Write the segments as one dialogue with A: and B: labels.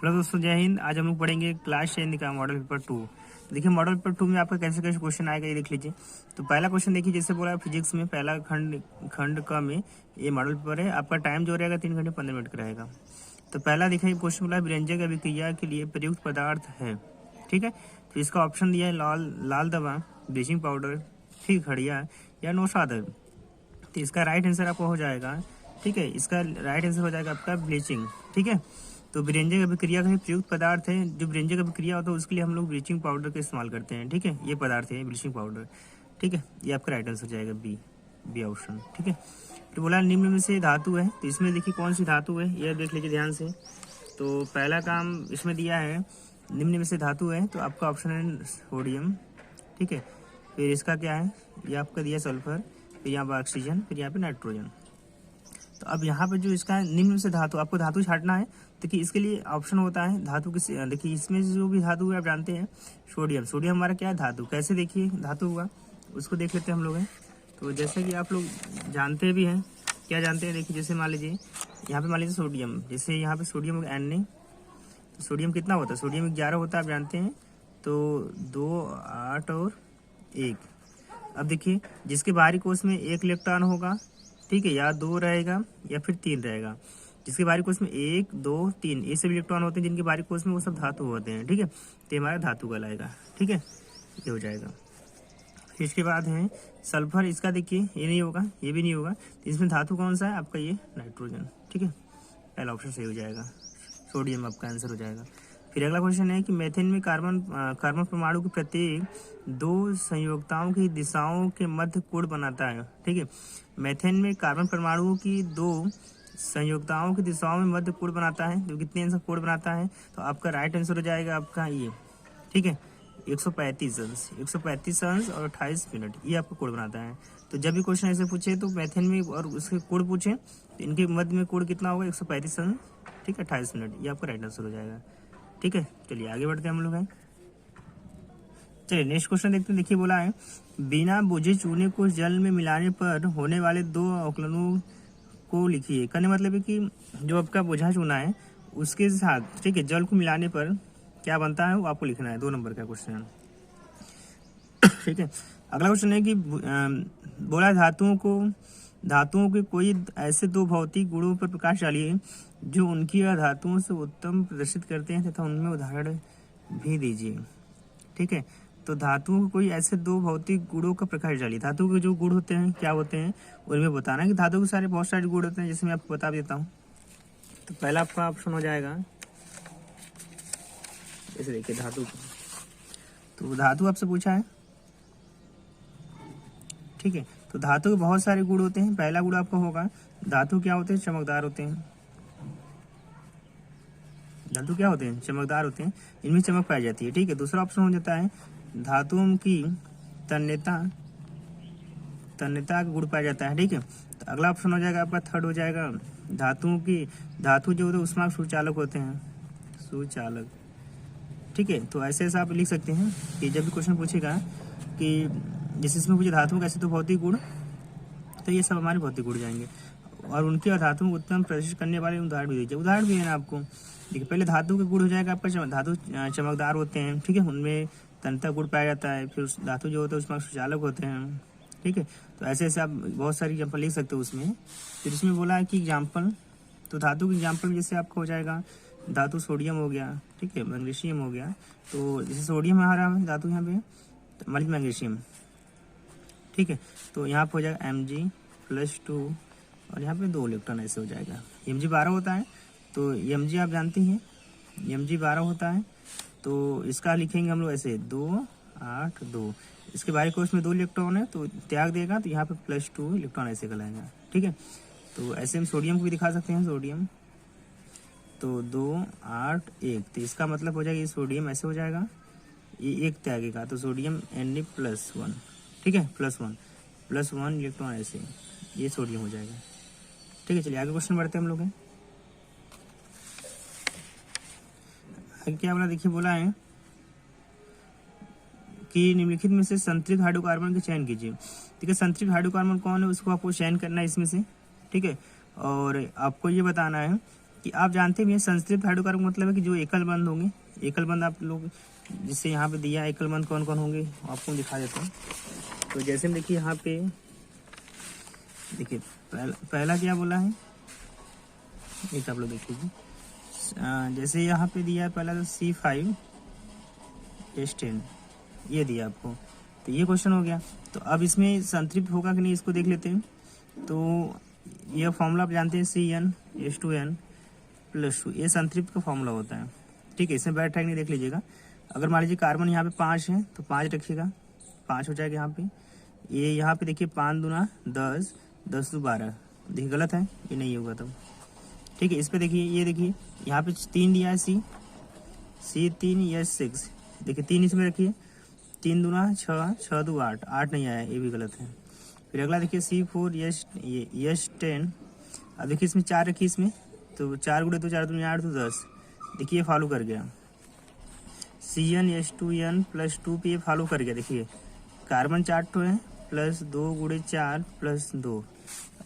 A: Hello दोस्तों, जय हिंद। आज हम लोग पढ़ेंगे क्लास 10 का मॉडल पेपर 2। देखिए मॉडल पेपर 2 में आपका कैसे कैसे क्वेश्चन आएगा ये देख लीजिए। तो पहला क्वेश्चन देखिए, जैसे बोला फिजिक्स में पहला खंड क में ये मॉडल पेपर है। आपका टाइम जो रहेगा 3 घंटे 15 मिनट का रहेगा। तो पहला देखिए क्वेश्चन बोला व्यंजक अभिक्रिया के लिए प्रयुक्त पदार्थ है। ठीक है, तो इसका ऑप्शन दिया है लाल दवा, ब्लीचिंग पाउडर, ठीक खड़िया या नौशादर। तो इसका राइट आंसर आपका हो जाएगा, ठीक है, इसका राइट आंसर हो जाएगा आपका ब्लीचिंग। ठीक है, तो व्यंजक अभिक्रिया का प्रयुक्त पदार्थ है। जो व्यंजक अभिक्रिया होता है उसके लिए हम लोग ब्लीचिंग पाउडर का इस्तेमाल करते हैं। ठीक है, ये पदार्थ है ब्लीचिंग पाउडर। ठीक है, ये आपका राइट आंसर हो जाएगा बी ऑप्शन। ठीक है, तो बोला निम्न में से धातु है, तो इसमें देखिए कौन सी धातु है यह देख लीजिए ध्यान से। तो पहला काम इसमें दिया है निम्न में से धातु है, तो आपका ऑप्शन है सोडियम। ठीक है, फिर इसका क्या है, ये आपका दिया सल्फर, फिर यहाँ पर ऑक्सीजन, फिर यहाँ पे नाइट्रोजन। तो अब यहाँ पे जो इसका निम्न से धातु, आपको धातु छांटना है। देखिए इसके लिए ऑप्शन होता है धातु किस, देखिए इसमें जो भी धातु है आप जानते हैं सोडियम। सोडियम हमारा क्या है, धातु। कैसे देखिए धातु हुआ उसको देख लेते हैं हम लोग हैं। तो जैसे कि आप लोग जानते भी हैं, क्या जानते हैं, देखिए जैसे मान लीजिए यहाँ पे मान लीजिए सोडियम, जैसे यहाँ पे सोडियम Na, तो सोडियम कितना होता है, सोडियम 11 होता है आप जानते हैं। तो 2, 8 और 1। अब देखिए जिसके बाहरी कोश में 1 इलेक्ट्रॉन होगा, ठीक है, या 2 रहेगा या फिर 3 रहेगा। जिसके बाहरी कोश में 1, 2, 3 ये सब इलेक्ट्रॉन होते हैं, जिनके बाहरी कोश में वो सब धातु होते हैं। ठीक है, तो हमारा धातु कहलाएगा। ठीक है, ये हो जाएगा। फिर इसके बाद है सल्फर, इसका देखिए ये नहीं होगा, ये भी नहीं होगा। तो इसमें धातु कौन सा है आपका, ये नाइट्रोजन। ठीक है, पहला ऑप्शन सही हो जाएगा, सोडियम आपका आंसर हो जाएगा। फिर अगला क्वेश्चन है कि मीथेन में कार्बन परमाणु के प्रत्येक 2 संयोजकताओं की दिशाओं के मध्य कोण बनाता है। ठीक है, मीथेन में कार्बन परमाणुओं की 2 संयोजकताओं की दिशाओं में मध्य कोण बनाता है। तो कितने आंसर कोण बनाता है, तो आपका राइट आंसर हो जाएगा आपका ये। ठीक है, 135 अंश और 28 मिनट ये आपका कोण बनाता है। तो जब भी क्वेश्चन ऐसे पूछे तो मीथेन में और उसके कोण पूछे तो इनके मध्य में कोण कितना होगा, 135 अंश, ठीक है, 28 मिनट, ये आपका राइट आंसर हो जाएगा। ठीक है, चलिए आगे बढ़ते हैं हम लोग हैं। चलिए नेक्स्ट क्वेश्चन देखते हैं। देखिए बोला है बिना बुझे चूने को जल में मिलाने पर होने वाले 2 अवकलनों को लिखिए। कहने मतलब है कि जो आपका बुझा चूना है उसके साथ, ठीक है, जल को मिलाने पर क्या बनता है वो आपको लिखना है। 2 नंबर का क्वेश्चन है। ठीक है, अगला क्वेश्चन है कि बोला धातुओं के कोई ऐसे 2 भौतिक गुणों पर प्रकाश डालिए जो उनकी धातुओं से उत्तम प्रदर्शित करते हैं तथा उनमें उदाहरण भी दीजिए। ठीक है, तो धातुओं के कोई ऐसे 2 भौतिक गुणों का प्रकाश डालिए। धातु के जो गुण होते हैं क्या होते हैं उनमें बताना कि धातु के सारे बहुत सारे गुण होते हैं, जैसे मैं आपको बता देता हूँ। तो पहला आपका ऑप्शन हो जाएगा, जैसे देखिए धातु, तो धातु आपसे पूछा है। ठीक है, तो धातु के बहुत सारे गुण होते हैं। पहला गुण आपका होगा धातु क्या होते हैं, चमकदार होते हैं। धातु क्या होते हैं, चमकदार होते हैं, इनमें चमक पाई जाती है। ठीक है, दूसरा ऑप्शन हो जाता है धातुओं की तन्यता का गुण पाया जाता है। ठीक है, तो अगला ऑप्शन हो जाएगा आपका, थर्ड हो जाएगा धातु जो होते हैं उष्माक सुचालक होते हैं, सुचालक। ठीक है, तो ऐसे आप लिख सकते हैं कि जब भी क्वेश्चन पूछेगा कि जैसे इसमें पूछे धातुओं कैसे तो भौतिक गुण, तो ये सब हमारे भौतिक गुण जाएंगे। और उनकी और धातुओं को उत्तम प्रदर्शित करने वाले उदाहरण भी दीजिए। उदाहरण भी है ना आपको। देखिए पहले धातु के गुण हो जाएगा आपका, धातु चमकदार होते हैं, ठीक है, उनमें तन्यता गुण पाया जाता है। फिर धातु जो होता है उसमें सुचालक होते हैं। ठीक है, तो ऐसे ऐसे आप बहुत सारी एग्जाम्पल लिख सकते हो उसमें। फिर इसमें बोला है कि एग्जाम्पल, तो धातु के एग्जाम्पल में जैसे आपका हो जाएगा धातु सोडियम हो गया, ठीक है, मैग्नीशियम हो गया। तो जैसे सोडियम हमारा धातु यहाँ पे, तो हमारी मैग्नीशियम। ठीक है, तो यहाँ पे हो जाएगा Mg+2 और यहाँ पे 2 इलेक्ट्रॉन ऐसे हो जाएगा। Mg 12 होता है, तो Mg आप जानते हैं Mg 12 होता है, तो इसका लिखेंगे हम लोग ऐसे 2, 8, 2। इसके बाहरी कोश में 2 इलेक्ट्रॉन है तो त्याग देगा, तो यहाँ पे +2 इलेक्ट्रॉन ऐसे कहलाएगा। ठीक है, तो ऐसे हम सोडियम को भी दिखा सकते हैं, सोडियम तो 2, 8, 1, तो इसका मतलब हो जाएगा ये सोडियम ऐसे हो जाएगा, ये 1 त्यागेगा, तो सोडियम Na+1। ठीक है, +1 इलेक्ट्रॉन ऐसे, ये सोडियम हो जाएगा। ठीक है, चलिए आगे क्वेश्चन बढ़ते हैं हम लोग हैं। आगे क्या बोला, देखिए बोला है कि निम्नलिखित में से संतृप्त हाइड्रोकार्बन का चयन कीजिए। ठीक है, संतृप्त हाइड्रोकार्बन कौन है उसको आपको चयन करना है इसमें से। ठीक है, और आपको ये बताना है कि आप जानते भी हैं संतृप्त हाइड्रोकार्बन का मतलब है कि जो एकल बंध होंगे, एकल बंध आप लोग जिससे यहाँ पे दिया एकल बंध कौन कौन होंगे आपको दिखा देता हूँ। तो जैसे हम देखिए यहाँ पे देखिए पहला क्या बोला है, एक आप लोग देख लीजिए। जैसे यहाँ पे दिया है पहला तो C5H10 ये दिया आपको, तो ये क्वेश्चन हो गया। तो अब इसमें संतृप्त होगा कि नहीं इसको देख लेते हैं। तो यह फॉर्मूला आप जानते हैं CnH2n+2, ये संतृप्त का फॉर्मूला होता है। ठीक है, इसमें बैठ नहीं देख लीजिएगा। अगर मान लीजिए कार्बन यहाँ पे 5 है तो 5 रखिएगा, 5 हो जाएगा यहाँ पे। ये यहाँ पे देखिए 5 दूना 10, 10 दू 12, देखिए गलत है, ये नहीं होगा तब। ठीक है, इस पे देखिए, ये देखिए यहाँ पे 3 दिया है C3H6, देखिए 3 इसमें रखिए, 3 दूना 6, 6 दू 8, 8 नहीं आया, ये भी गलत है। फिर अगला देखिए C4H10, अब देखिए इसमें 4 रखिए इसमें, तो 4 गुणे 2 4 दूनी 8 तो 10, देखिए फॉलो कर गया। CnH2n+2 पे ये फॉलो कर गया, देखिए कार्बन 4 ठो है प्लस 2 गुणे 4 प्लस 2।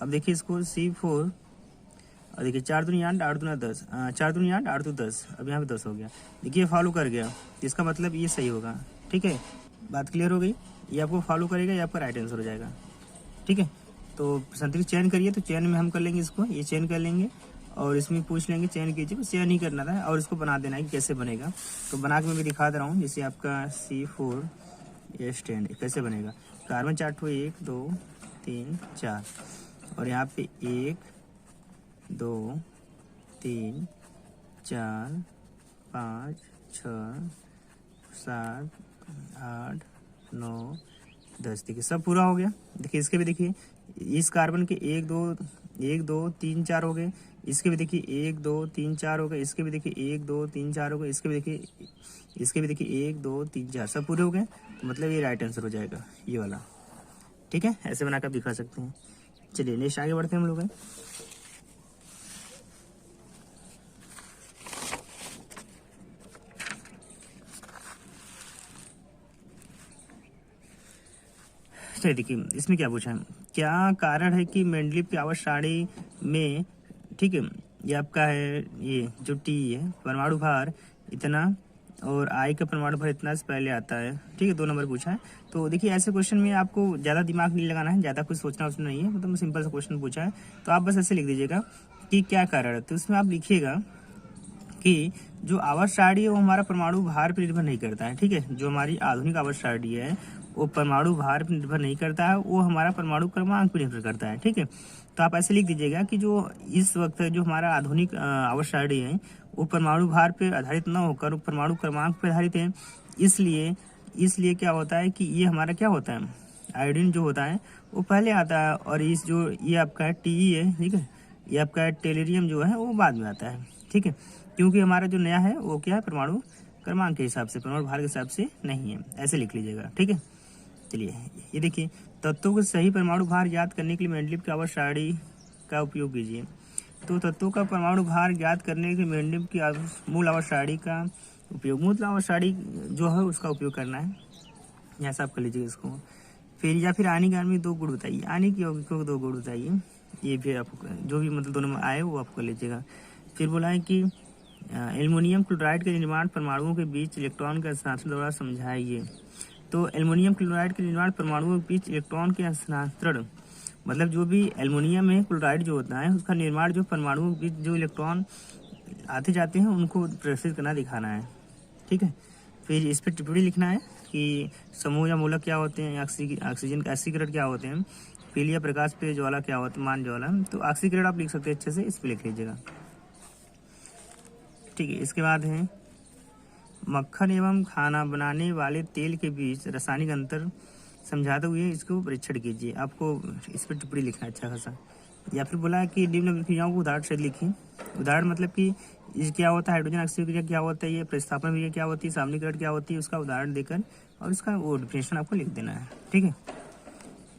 A: अब देखिए इसको C4 और देखिए 4 दूनी 8, 8 दूना 10, 4 दूनी 8, 8 दू 10, अब यहाँ पे 10 हो गया, देखिए फॉलो कर गया, इसका मतलब ये सही होगा। ठीक है, बात क्लियर हो गई, ये आपको फॉलो करेगा, ये आपका राइट आंसर हो जाएगा। ठीक है, तो संतृप्त चयन करिए, तो चयन में हम कर लेंगे इसको, ये चयन कर लेंगे और इसमें पूछ लेंगे चयन कीजिए, बस चयन ही करना था और इसको बना देना है कि कैसे बनेगा। तो बना के मैं भी दिखा दे रहा हूँ। जैसे आपका C4H10 कैसे बनेगा, कार्बन 4 ठो 1 2 3 4 और यहाँ पे 1 2 3 4 5 6 7 8 9 10, देखिए सब पूरा हो गया। देखिए इसके भी देखिए, इस कार्बन के 1 2 3 4 हो गए, इसके भी देखिए 1 2 3 4 हो गए, इसके भी देखिए 1 2 3 4 हो गए, इसके भी देखिए 1 2 3 4 सब पूरे हो गए, तो मतलब ये राइट आंसर हो जाएगा ये वाला। ठीक है, ऐसे बनाकर आप दिखा सकते हैं। चलिए नेक्स्ट आगे बढ़ते हैं हम लोग। चलिए देखिए इसमें क्या पूछा है, क्या कारण है कि मेंडलीव की आवर्त सारणी में, ठीक है, ये आपका है, ये जो टी है परमाणु भार इतना और आई का परमाणु भार इतना से पहले आता है। ठीक है, 2 नंबर पूछा है। तो देखिए ऐसे क्वेश्चन में आपको ज़्यादा दिमाग नहीं लगाना है, ज़्यादा कुछ सोचना उसमें नहीं है, मतलब सिंपल सा क्वेश्चन पूछा है, तो आप बस ऐसे लिख दीजिएगा कि क्या कारण है। तो उसमें आप लिखिएगा कि जो आवर्त सारणी है वो हमारा परमाणु भार पर निर्भर नहीं करता है। ठीक है, जो हमारी आधुनिक आवर्त सारणी है वो परमाणु भार पर निर्भर नहीं करता है, वो हमारा परमाणु क्रमांक पर निर्भर करता है। ठीक है, तो आप ऐसे लिख दीजिएगा कि जो इस वक्त जो हमारा आधुनिक आवर्त सारणी है वो परमाणु भार पर आधारित न होकर परमाणु क्रमांक पर आधारित है। इसलिए क्या होता है कि ये हमारा क्या होता है, आयोडीन जो होता है वो पहले आता है, और इस जो ये आपका टी है, ठीक है, ये आपका टेलेरियम जो है वो बाद में आता है। ठीक है, क्योंकि हमारा जो नया है वो क्या है, परमाणु क्रमांक के हिसाब से, परमाणु भार के हिसाब से नहीं है, ऐसे लिख लीजिएगा। ठीक है, चलिए ये देखिए, तत्वों के सही परमाणु भार ज्ञात करने के लिए मेंडलीव की आवर्त सारणी का उपयोग कीजिए। तो तत्वों का परमाणु भार ज्ञात करने के लिए मेंडलीव की मूल आवर्त सारणी का उपयोग, मूल आवर्त सारणी जो है उसका उपयोग करना है, यहाँ से आप कर लीजिएगा इसको। फिर या फिर आने के में 2 गुण बताइए, आने की यौगिकों को 2 गुण बताइए, ये भी आपको जो भी मतलब दोनों में आए वो आप कर लीजिएगा। फिर बोला है कि एल्युमिनियम क्लोराइड के निर्माण परमाणुओं के बीच इलेक्ट्रॉन के हस्तांतरण द्वारा समझाइए। तो एल्युमिनियम क्लोराइड के निर्माण परमाणुओं के बीच इलेक्ट्रॉन के हस्तांतरण, मतलब जो भी एल्युमिनियम है क्लोराइड जो होता है उसका निर्माण जो परमाणुओं के बीच जो इलेक्ट्रॉन आते जाते हैं उनको प्रदर्शित करना दिखाना है। ठीक है, फिर इस पर टिप्पणी लिखना है कि समूह या मूलक क्या होते हैं, ऑक्सीजन के ऑक्सीकरण क्या होते हैं, पीली या प्रकाश पे ज्वाला क्या होता है, मान ज्वाला। तो ऑक्सीकरण आप लिख सकते हैं अच्छे से, इस पर लिख लीजिएगा। ठीक है, इसके बाद है मक्खन एवं खाना बनाने वाले तेल के बीच रासायनिक अंतर समझाते हुए इसको परीक्षण कीजिए। आपको इस पर टिप्पणी लिखना है अच्छा खासा। या फिर बोला है कि निम्न विक्रियाओं को उदाहरण से लिखिए। उदाहरण मतलब कि ये क्या होता है, हाइड्रोजन ऑक्सीजन क्रिया क्या होता है, ये प्रतिस्थापन क्रिया क्या होती है, सामनीकरण क्या होती है, उसका उदाहरण देकर और उसका वो डिफिनेशन आपको लिख देना है। ठीक है,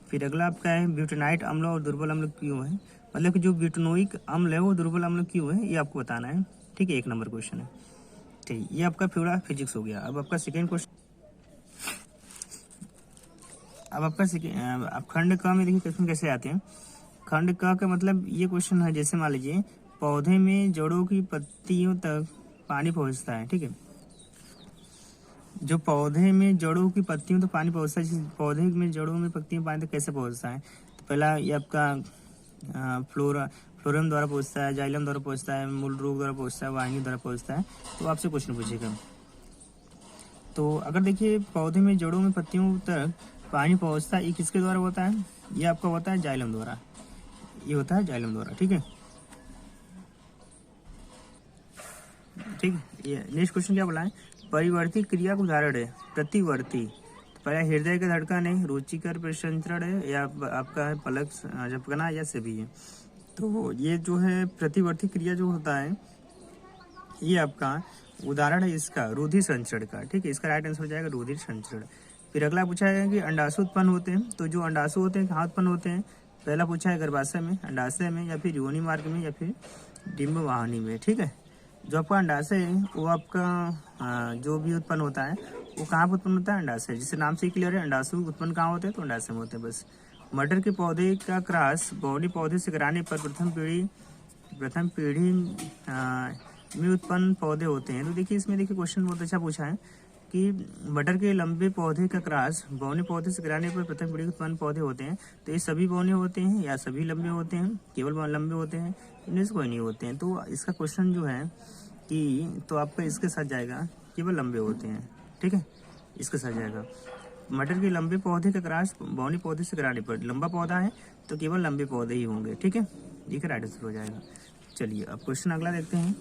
A: फिर अगला आपका है ब्यूटेनाइट अम्ल और दुर्बल अम्ल क्यों है, मतलब कि जो ब्यूटेनोइक अम्ल है वो दुर्बल अम्ल क्यों है, ये आपको बताना है। ठीक है, 1 नंबर क्वेश्चन है। ठीक, ये आपका पूरा फिजिक्स हो गया। अब आपका सेकेंड क्वेश्चन, अब आपका अब खंड क में देखिए क्वेश्चन कैसे आते हैं। खंड क का मतलब ये क्वेश्चन है, जैसे मान लीजिए पौधे में जड़ों की पत्तियों तक पानी पहुंचता है, ठीक है। जो पौधे में जड़ों की पत्तियों तक पानी पहुंचता है, पौधे में जड़ों में पत्तियों पानी तक कैसे पहुंचता है? तो पहला ये आपका फ्लोरम द्वारा पहुंचता है, जाइलम द्वारा पहुंचता है, मूल रोग द्वारा पहुंचता है, वाहिनी द्वारा पहुंचता है। तो आपसे क्वेश्चन पूछेगा। तो अगर देखिए पौधे में जड़ों में पत्तियों तक पानी पहुंचता है, ये किसके द्वारा होता है? ये आपका होता है जाइलम द्वारा, ये होता है जाइलम द्वारा, ठीक है। ठीक है, ये नेक्स्ट क्वेश्चन क्या बोला है? परिवर्ती क्रिया का उदाहरण है प्रतिवर्ती। तो पहला हृदय का धड़कन है, रुचिकर प्रसंचरण है, या आपका है पलक झपकना, या सभी है। तो ये जो है प्रतिवर्ती क्रिया जो होता है, ये आपका उदाहरण है इसका रुधिर संचरण का, ठीक है। इसका राइट आंसर हो जाएगा रुधिर संचरण। फिर अगला पूछा है कि अंडाशु उत्पन्न होते हैं। तो जो अंडाशु होते हैं कहाँ उत्पन्न होते हैं? पहला पूछा है गर्भाशय में, अंडाशय में, या फिर योनि मार्ग में, या फिर डिम्ब वाहिनी में, ठीक है। जो आपका अंडाशय है वो आपका जो भी उत्पन्न होता है वो कहाँ पर उत्पन्न होता है? अंडाशय। जिससे नाम से क्लियर है, अंडाशु उत्पन्न कहाँ होते हैं? तो अंडाशय में होते हैं बस। मटर के पौधे का क्रॉस बौनी पौधे से कराने पर प्रथम पीढ़ी में उत्पन्न पौधे होते हैं। तो देखिए इसमें देखिए क्वेश्चन बहुत अच्छा पूछा है कि मटर के लंबे पौधे का क्रॉस बौने पौधे से कराने पर प्रथम पीढ़ी उत्पन्न पौधे होते हैं। तो ये सभी बौने होते हैं या सभी लंबे होते हैं? केवल लंबे होते हैं, इनमें से कोई नहीं होते हैं। तो इसका क्वेश्चन जो है कि तो आपका इसके साथ जाएगा केवल लंबे होते हैं, ठीक है, इसके साथ जाएगा। मटर के लंबे पौधे का क्रॉस बौने पौधे से कराने पर लंबा पौधा है तो केवल लंबे पौधे ही होंगे, ठीक है, ये राइट आंसर हो जाएगा। चलिए अब क्वेश्चन अगला देखते हैं।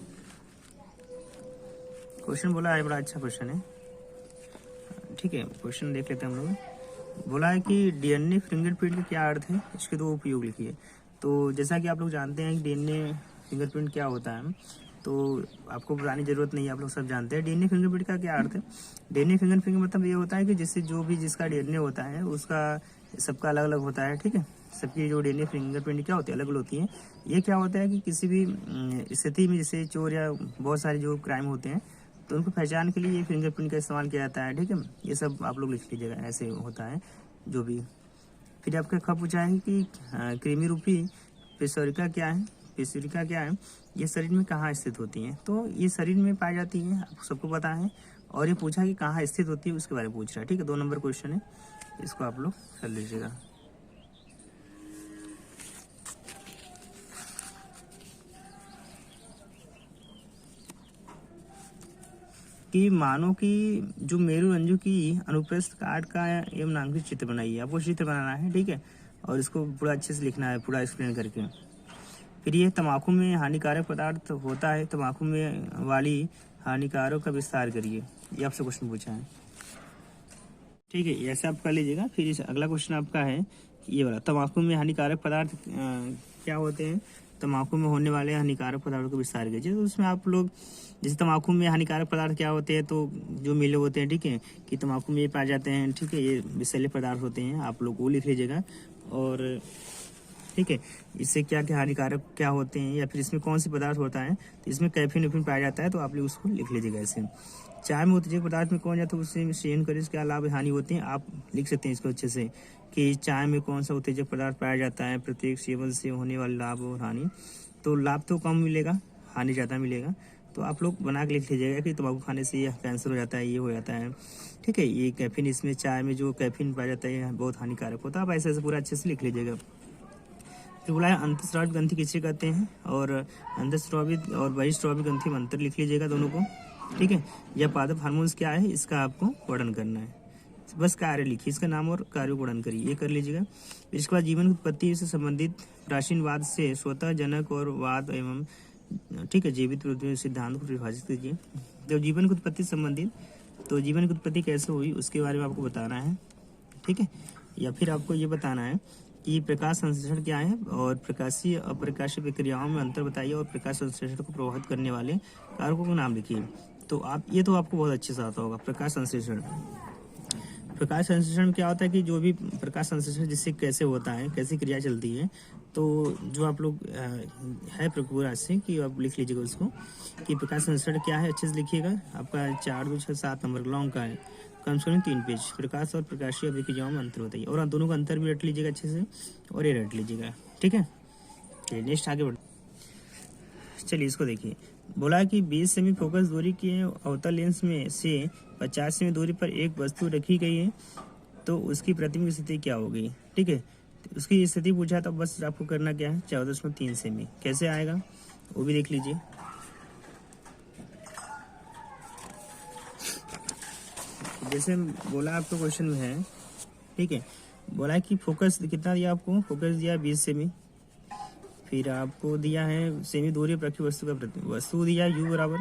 A: क्वेश्चन बोला है, बड़ा अच्छा क्वेश्चन है, ठीक है। क्वेश्चन देख लेते हैं हम लोग। बोला है कि डीएनए फिंगरप्रिंट का क्या अर्थ है, इसके दो उपयोग लिखिए। तो जैसा कि आप लोग जानते हैं कि डीएनए फिंगरप्रिंट क्या होता है, तो आपको बताने की जरूरत नहीं है, आप लोग सब जानते हैं। डीएनए फिंगरप्रिंट का क्या अर्थ है? डीएनए फिंगरप्रिंट का मतलब ये होता है कि जिससे जो भी जिसका डीएनए होता है उसका सबका अलग अलग होता है, ठीक है। सबकी जो डीएनए फिंगरप्रिंट क्या होती है, अलग अलग होती है। ये क्या होता है कि किसी भी स्थिति में जैसे चोर या बहुत सारे जो क्राइम होते हैं तो उनको पहचान के लिए ये फिंगरप्रिंट का इस्तेमाल किया जाता है, ठीक है। ये सब आप लोग लिख लीजिएगा, ऐसे होता है जो भी। फिर आपका खा पूछा है कि कृमि रूपी पेशरिका क्या है? पेशरिका क्या है? ये शरीर में कहाँ स्थित होती हैं? तो ये शरीर में पाई जाती है, आपको सबको पता है। और ये पूछा कि कहाँ स्थित होती है उसके बारे में पूछ रहा है, ठीक है। 2 नंबर क्वेश्चन है, इसको आप लोग कर लीजिएगा। कि मानो कि जो मेरु रंजू की अनुप्रस्थ काट का एवं नाम चित्र बनाइए, आपको चित्र बनाना है, ठीक है। और इसको पूरा अच्छे से लिखना है, पूरा एक्सप्लेन करके। फिर ये तम्बाकू में हानिकारक पदार्थ होता है, तम्बाकू में वाली हानिकारक का विस्तार करिए, ये आपसे क्वेश्चन पूछा है, ठीक है। ऐसे आप कर लीजिएगा। फिर इस अगला क्वेश्चन आपका है ये वाला, तम्बाकू में हानिकारक पदार्थ क्या होते हैं? तम्बाकू में होने वाले हानिकारक पदार्थों का विस्तार कीजिए। तो उसमें आप लोग जैसे तम्बाकू में हानिकारक पदार्थ क्या होते हैं, तो जो मिले होते हैं, ठीक है, कि तम्बाकू में ये पाए जाते हैं, ठीक है, ये विषैले पदार्थ होते हैं, आप लोग वो लिख लीजिएगा। और ठीक है, इससे क्या क्या हानिकारक क्या होते हैं, या फिर इसमें कौन सी पदार्थ होता है, तो इसमें कैफीन उफीन पाया जाता है, तो आप लोग उसको लिख लीजिएगा ऐसे। चाय में उत्तेजक पदार्थ में कौन जाता है, उससे सेवन करने से क्या लाभ हानि होते हैं, आप लिख सकते हैं इसको अच्छे से कि चाय में कौन सा उत्तेजक पदार्थ पाया जाता है, प्रत्येक सेवन से होने वाले लाभ और हानि। तो लाभ तो कम मिलेगा, हानि ज़्यादा मिलेगा। तो आप लोग बना के लिख लीजिएगा कि तम्बाकू खाने से ये कैंसर हो जाता है, ये हो जाता है, ठीक है। ये कैफीन, इसमें चाय में जो कैफीन पाया जाता है बहुत हानिकारक होता है, आप ऐसे ऐसे पूरा अच्छे से लिख लीजिएगा। फिर बोला है अंतःस्रावित ग्रंथि किसे कहते हैं, और अंतःस्रावित और बहिःस्रावित ग्रंथि में अंतर लिख लीजिएगा दोनों को, ठीक है। यह पादप हार्मोन्स क्या है, इसका आपको वर्णन करना है, बस कार्य लिखिए, इसका नाम और कार्य को वर्णन करिए, ये कर लीजिएगा। इसके बाद जीवन की उत्पत्ति से संबंधित प्राचीनवाद से स्वतः जनक और वाद एवं, ठीक है, जीवित सिद्धांत को परिभाषित कीजिए। जब जीवन की उत्पत्ति से संबंधित, तो जीवन की उत्पत्ति कैसे हुई उसके बारे में आपको बताना है, ठीक है। या फिर आपको ये बताना है कि प्रकाश संश्लेषण क्या है, और प्रकाशीय अप्रकाशीय प्रक्रियाओं में अंतर बताइए, और प्रकाश संश्लेषण को प्रभावित करने वाले कारकों के नाम लिखिए। तो आप ये तो आपको बहुत अच्छे से आता होगा। प्रकाश संश्लेषण, प्रकाश संश्लेषण में क्या होता है कि जो भी प्रकाश संश्लेषण जिससे कैसे होता है, कैसी क्रिया चलती है, तो जो आप लोग है प्रक्रिया से कि आप लिख लीजिएगा उसको कि प्रकाश संश्लेषण क्या है, अच्छे से लिखिएगा। आपका 4, 2, 6, 7 नंबर लॉन्ग का है, कम से कम 3 पेज। प्रकाश और प्रकाशीय अभिक्रियाओं में अंतर होता है, और दोनों का अंतर भी रट लीजिएगा अच्छे से, और ये रट लीजिएगा, ठीक है। नेक्स्ट आगे बढ़, चलिए इसको देखिए, बोला कि 20 सेमी फोकस दूरी के अवतल लेंस में से 50 सेमी दूरी पर एक वस्तु रखी गई है, तो उसकी प्रतिबिंब स्थिति क्या होगी। ठीक है, तो उसकी स्थिति पूछा तो बस आपको करना क्या है, 14.3 सेमी। कैसे आएगा वो भी देख लीजिए। जैसे बोला आपको क्वेश्चन में है, ठीक है, बोला है कि फोकस कितना दिया आपको, फोकस दिया 20 सेमी, फिर आपको दिया है सेमी दूरी पर रखी वस्तु का प्रतिबिंब, वस्तु दिया u बराबर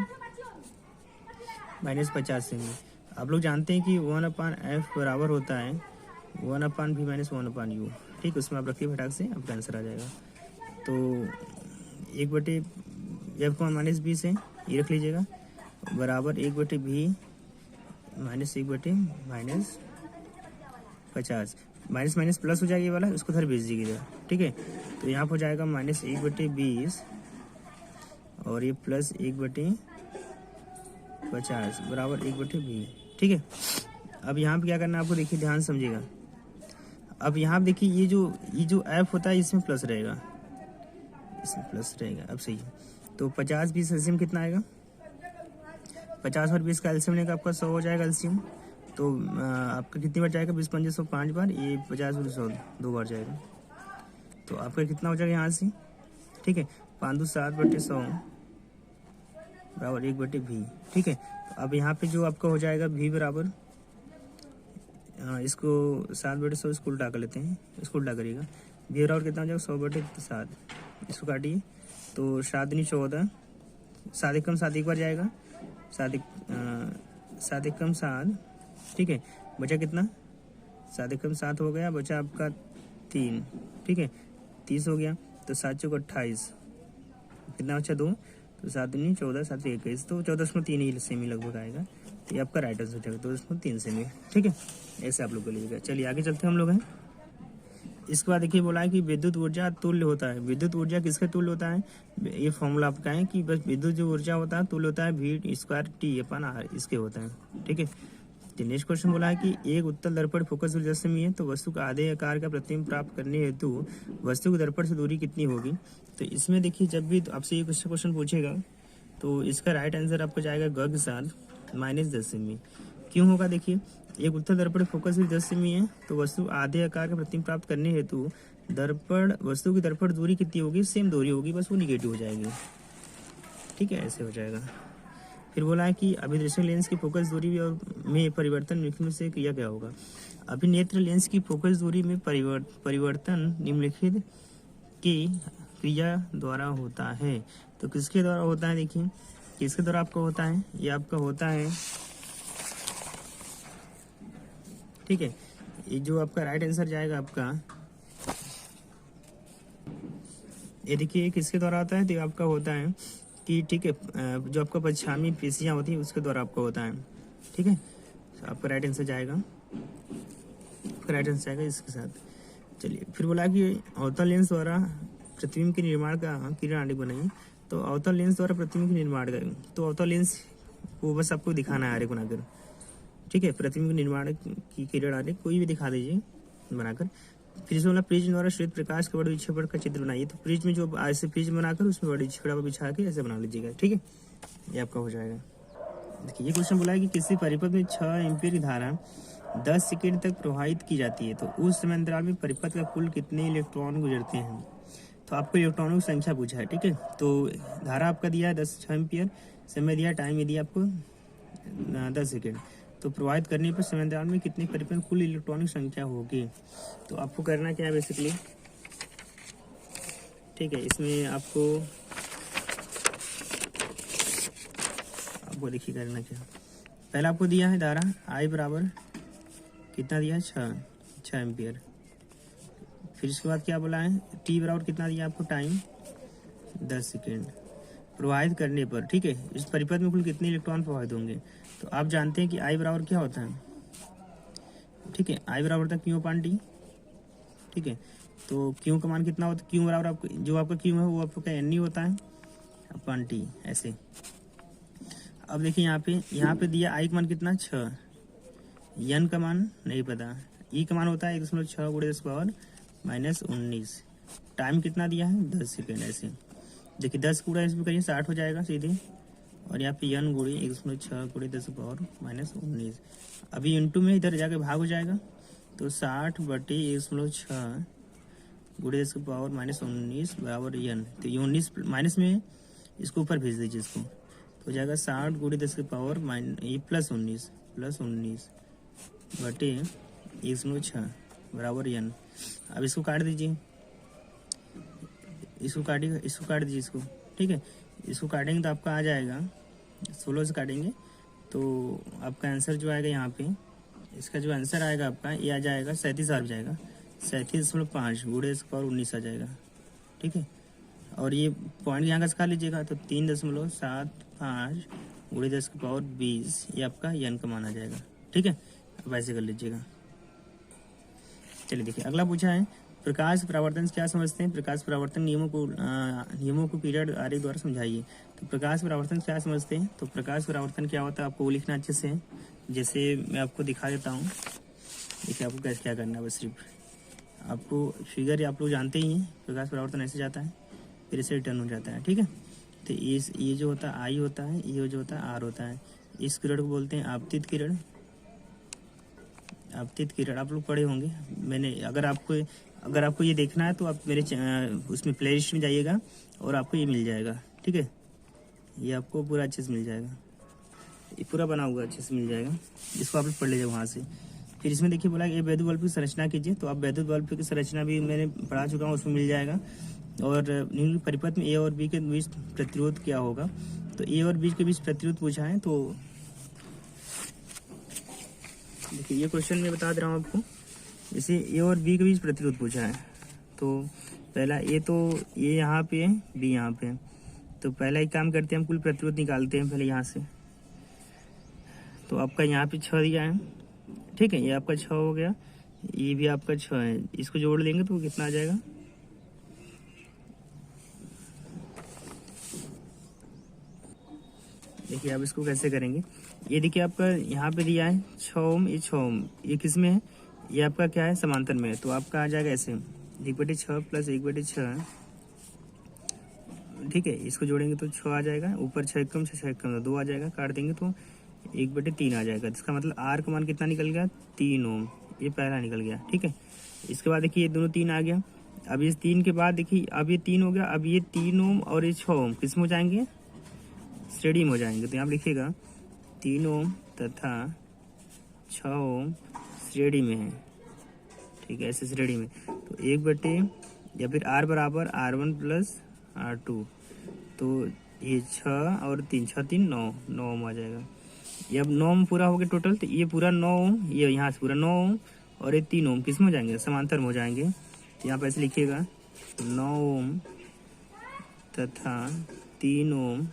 A: -50 सेमी। आप लोग जानते हैं कि 1/f बराबर होता है 1/v - 1/u। ठीक, उसमें आप रखिए फटाक से, आपका आंसर आ जाएगा। तो 1/f को -20 है, ये रख लीजिएगा, बराबर 1/v -50, माइनस माइनस प्लस हो जाएगा ये वाला, उसको उधर भेज दीजिएगा। ठीक है, तो यहाँ पर हो जाएगा -1/20 और ये प्लस 1/50 बराबर 1/v। ठीक है, अब यहाँ पे क्या करना है आपको, देखिए ध्यान समझिएगा। अब यहाँ पे देखिए ये जो एफ होता है इसमें प्लस रहेगा, इसमें प्लस रहेगा। अब सही है, तो 50 20 एलसीएम कितना आएगा, 50 और 20 का एलसीएम लेगा आपका 100 हो जाएगा एलसीएम। तो आपका कितनी बार जाएगा, 20 पंजे 100 5 बार, ये 50 और 100 2 बार जाएगा। तो आपका कितना हो जाएगा यहाँ से, ठीक है, 5 7/100 बराबर 1/v। ठीक है, तो अब यहाँ पे जो आपका हो जाएगा v बराबर, इसको 7/100 इसको उल्टा कर लेते हैं, इसको उल्टा करिएगा, v बराबर कितना हो जाएगा 100/7, इसको काटिए, तो 7 दूनी 14, 7 एकम 7 एक बार जाएगा, 7 एकम 7। ठीक है, बचा कितना, 7 एकम 7 हो गया, बचा आपका 3। ठीक है, 30 हो गया, तो 7 चौक 28, कितना बचा 2, तो 7 दूनी 14 7 21, तो 14.3 ही सेमी लगभग आएगा। तो ये आपका राइट आंसर हो जाएगा 14.3 सेमी। ठीक है, ऐसे आप लोग को लीजिएगा। चलिए आगे चलते हैं हम लोग हैं। इसके बाद देखिए बोला है कि विद्युत ऊर्जा तुल्य होता है। विद्युत ऊर्जा किसके तुल्य होता है, ये फॉर्मूला आपका है कि बस विद्युत जो ऊर्जा होता है तुल्य होता है v²T/r, इसके होता है। ठीक है, तो नेक्स्ट क्वेश्चन बोला है कि एक उत्तल दर्पण फोकस दूरी 10 सेमी है, तो वस्तु का आधे आकार का प्रतिबिंब प्राप्त करने हेतु वस्तु की दर्पण से दूरी कितनी होगी। तो इसमें देखिए जब भी आपसे ये क्वेश्चन पूछेगा तो इसका राइट आंसर आपको जाएगा ग के साथ -10 सेमी। क्यों होगा, देखिए एक उत्तल दर्पण फोकस दूरी 10 सेमी है, तो वस्तु आधे आकार का प्रतिबिंब प्राप्त करने हेतु वस्तु की दर्पण दूरी कितनी होगी, सेम दूरी होगी, बस वो निगेटिव हो जाएगी। ठीक है, ऐसे हो जाएगा। फिर बोला है कि अभिदर्शक लेंस की फोकस दूरी में परिवर्तन निम्नलिखित से क्रिया क्या होगा। अभिनेत्र लेंस की फोकस दूरी में परिवर्तन निम्नलिखित की क्रिया द्वारा होता है। तो किसके द्वारा होता है, देखिए किसके द्वारा आपका होता है, ये आपका होता है, ठीक है, ये जो आपका राइट आंसर जाएगा आपका, ये देखिए किसके द्वारा होता है, तो आपका होता है कि, ठीक है, जो आपका पश्चिमी पेशियां होती हैं उसके द्वारा आपका होता है। ठीक है, तो आपका राइट आंसर जाएगा, आपका राइट आंसर जाएगा इसके साथ। चलिए फिर बोला कि अवतल लेंस द्वारा प्रतिबिंब के निर्माण का किरण आरेख बनाइए। तो अवतल लेंस द्वारा प्रतिबिंब के निर्माण का, तो अवतल लेंस को बस आपको दिखाना है आरेख बनाकर। ठीक है, प्रतिबिंब के निर्माण की किरण आरेख कोई भी दिखा दीजिए बनाकर। फिर इसमें प्रिज्म द्वारा श्वेत प्रकाश के बड़े विक्षेपण का चित्र बनाइए। तो प्रिज्म जो ऐसे प्रिज्म बनाकर उसमें बड़े विक्षेपण बिछा के ऐसे बना लीजिएगा। ठीक है, ये आपका हो जाएगा। देखिए ये क्वेश्चन बोला है कि किसी परिपथ में 6 एम्पीयर की धारा 10 सेकेंड तक प्रवाहित की जाती है, तो उस समय अंतराल में परिपथ का कुल कितने इलेक्ट्रॉन गुजरते हैं। तो आपको इलेक्ट्रॉनों की संख्या पूछा है। ठीक है, तो धारा आपका दिया है 6 एम्पीयर, समय दिया, टाइम दिया आपको 10 सेकेंड, तो प्रवाहित करने पर समय अंतराल में कितने परिपथ कुल इलेक्ट्रॉनिक संख्या होगी। तो आपको करना क्या है बेसिकली, ठीक है, इसमें आपको देखिए करना क्या। पहला आपको दिया है धारा I बराबर कितना दिया है, 6 एम्पियर। फिर इसके बाद क्या बोला है, T बराबर कितना दिया आपको, टाइम 10 सेकेंड प्रवाहित करने पर। ठीक है, इस परिपथ में कुल कितने इलेक्ट्रॉन प्रवाहित होंगे। तो आप जानते हैं कि I बराबर क्या होता है, ठीक है, I बराबर था Q/T। ठीक है, तो Q का मान कितना होता है, Q बराबर आपको जो आपका Q है वो आपका N होता है अपॉन T, ऐसे। अब देखिए यहाँ पे दिया I का मान कितना, 6, N का मान नहीं पता, E का मान होता है 1.6 × 10⁻⁻19, टाइम कितना दिया है 10 सेकेंड, ऐसे। देखिए 10 गुणा इसमें करिए 60 हो जाएगा सीधे, और यहाँ पे n गुड़ी 1/6 गुड़ी 10⁻−19। अभी इंटू में इधर जाके भाग हो जाएगा, तो 60/1/6 गुड़ी 10⁻−19 बराबर n। तो ये 19 माइनस में इसको ऊपर भेज दीजिए इसको, तो हो जाएगा 60 गुड़ी 10⁻ये +19 बटे 1/6 बराबर n। अब इसको काट दीजिए, इसको काट दीजिए इसको, ठीक है। इसको काटेंगे तो आपका आ जाएगा 16 से काटेंगे तो आपका आंसर जो आएगा यहाँ पे, इसका जो आंसर आएगा आपका ये आ जाएगा 37 आ जाएगा, 37.5 गुणे 10⁻19 आ जाएगा, ठीक है। और ये पॉइंट यहाँ का खा लीजिएगा, तो 3.75 गुणे 10⁻20 ये आपका n का मान आ जाएगा, ठीक है। अब ऐसे कर लीजिएगा। चलिए देखिए अगला पूछा है, प्रकाश परावर्तन से क्या समझते हैं? प्रकाश परावर्तन नियमों को पीरियड आरेख द्वारा समझाइए। तो प्रकाश परावर्तन क्या समझते हैं? तो प्रकाश परावर्तन क्या होता है आपको वो लिखना अच्छे से, जैसे मैं आपको दिखा देता हूँ। देखिए आपको कैसे क्या करना है, बस सिर्फ आपको फिगर आप लोग जानते ही हैं, प्रकाश परावर्तन ऐसे जाता है फिर इसे रिटर्न हो जाता है, ठीक है। तो ये जो होता है आई होता है, ये जो होता है आर होता है। इस किरण को बोलते हैं आपतित किरण। आपतित किरण आप लोग पढ़े होंगे, मैंने अगर आपको ये देखना है तो आप मेरे उसमें प्लेलिस्ट में जाइएगा और आपको ये मिल जाएगा, ठीक है। ये आपको पूरा अच्छे से मिल जाएगा, ये पूरा बना हुआ अच्छे से मिल जाएगा, इसको आप लोग पढ़ लीजिए वहाँ से। फिर इसमें देखिए बोला ये वैद्युत बल्ब की संरचना कीजिए, तो आप वैद्युत बल्ब की संरचना भी मैंने पढ़ा चुका हूँ, उसमें मिल जाएगा। और निम्न परिपथ में ए और बी के बीच प्रतिरोध क्या होगा? तो ए और बी के बीच प्रतिरोध पूछा है, तो देखिए ये क्वेश्चन मैं बता दे रहा हूँ आपको। जैसे ए और बी के बीच प्रतिरोध पूछा है, तो पहला ए यहाँ पे है, बी यहाँ पे है। तो पहला एक काम करते हैं, हम कुल प्रतिरोध निकालते हैं पहले यहाँ से। तो आपका यहाँ पे 6 दिया है, ठीक है, ये आपका 6 हो गया, ये भी आपका 6 है, इसको जोड़ लेंगे तो कितना आ जाएगा? देखिए आप इसको कैसे करेंगे, ये देखिए आपका यहाँ पे दिया है 6 ओम, ये 6 ओम, ये किस में है? ये आपका क्या है? समांतर में है। तो आपका आ जाएगा ऐसे 1/6 + 1/6, ठीक है। इसको जोड़ेंगे तो 6 आ जाएगा, ऊपर 6 कम 6 कम 2 आ जाएगा, काट देंगे तो 1/3 आ जाएगा। इसका मतलब आर का मान कितना निकल गया? 3 ओम, ये पहला निकल गया, ठीक है। इसके बाद देखिए ये दोनों 3 आ गया। अब इस 3 के बाद देखिए अब ये 3 हो गया, अब ये 3 ओम और ये 6 ओम किस में हो जाएंगे? श्रेणी में हो जाएंगे। तो यहाँ लिखिएगा 3 ओम तथा 6 ओम श्रेणी में है, ठीक है, ऐसे श्रेणी में। तो 1 या फिर R बराबर R1 + R2, तो ये 6 और 3 6 3 9 ओम आ जाएगा। ये अब 9 ओम पूरा हो गया टोटल, तो ये पूरा 9 ओम, ये यहाँ से पूरा 9 ओम और ये 3 ओम किस में हो जाएंगे? समांतर में हो जाएंगे। तो यहाँ पर ऐसे लिखिएगा 9 ओम तथा 3 ओम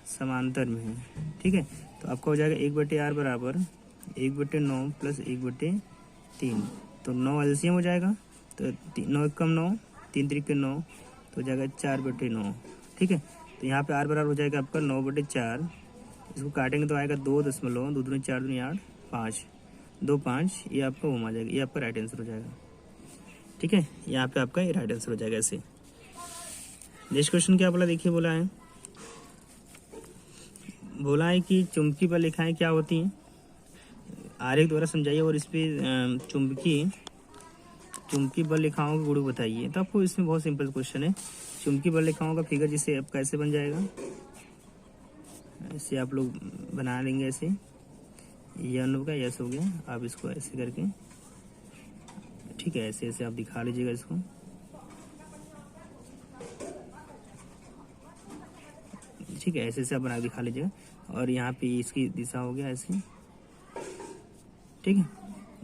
A: समांतर में है, ठीक है। तो आपका हो जाएगा 1/R बराबर 1/9 + 1/3, तो 9 एलसीएम हो जाएगा, तो 9 कम 9, 3 3 9, तो हो जाएगा 4/9, ठीक है। तो यहाँ पे R बराबर हो जाएगा आपका 9/4, इसको काटेंगे तो आएगा 2.2 2 4 2 8 5 2 5, ये आपका ओम आ जाएगा, ये आपका राइट आंसर हो जाएगा, ठीक है। यहाँ पे आपका ये राइट आंसर हो जाएगा ऐसे। नेक्स्ट क्वेश्चन क्या बोला, देखिए बोला है कि चुंबकीय बल रेखाएं क्या होती हैं? आरेख द्वारा समझाइए और इस पे चुंबकीय बल रेखाओं के गुण बताइए। तो आपको इसमें बहुत सिंपल क्वेश्चन है, चुंबकीय बल रेखाओं का फिगर जिसे अब कैसे बन जाएगा, ऐसे आप लोग बना लेंगे, ऐसे यन हो गया, यस हो गया, आप इसको ऐसे करके, ठीक है, ऐसे ऐसे आप दिखा लीजिएगा इसको, ठीक है, ऐसे ऐसे आप बना दिखा लीजिएगा। और यहाँ पे इसकी दिशा हो गया ऐसे, ठीक है।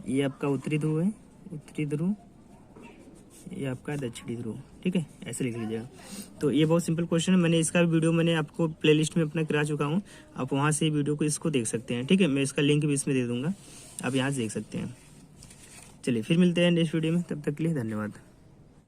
A: ये आपका उत्तरी ध्रुव है, उत्तरी ध्रुव, ये आपका दक्षिणी ध्रुव, ठीक है, ऐसे लिख लीजिएगा। तो ये बहुत सिंपल क्वेश्चन है, मैंने इसका वीडियो मैंने आपको प्लेलिस्ट में अपना करा चुका हूँ, आप वहाँ से वीडियो को इसको देख सकते हैं, ठीक है। मैं इसका लिंक भी इसमें दे दूँगा, आप यहाँ से देख सकते हैं। चलिए फिर मिलते हैं नेक्स्ट वीडियो में, तब तक के लिए धन्यवाद।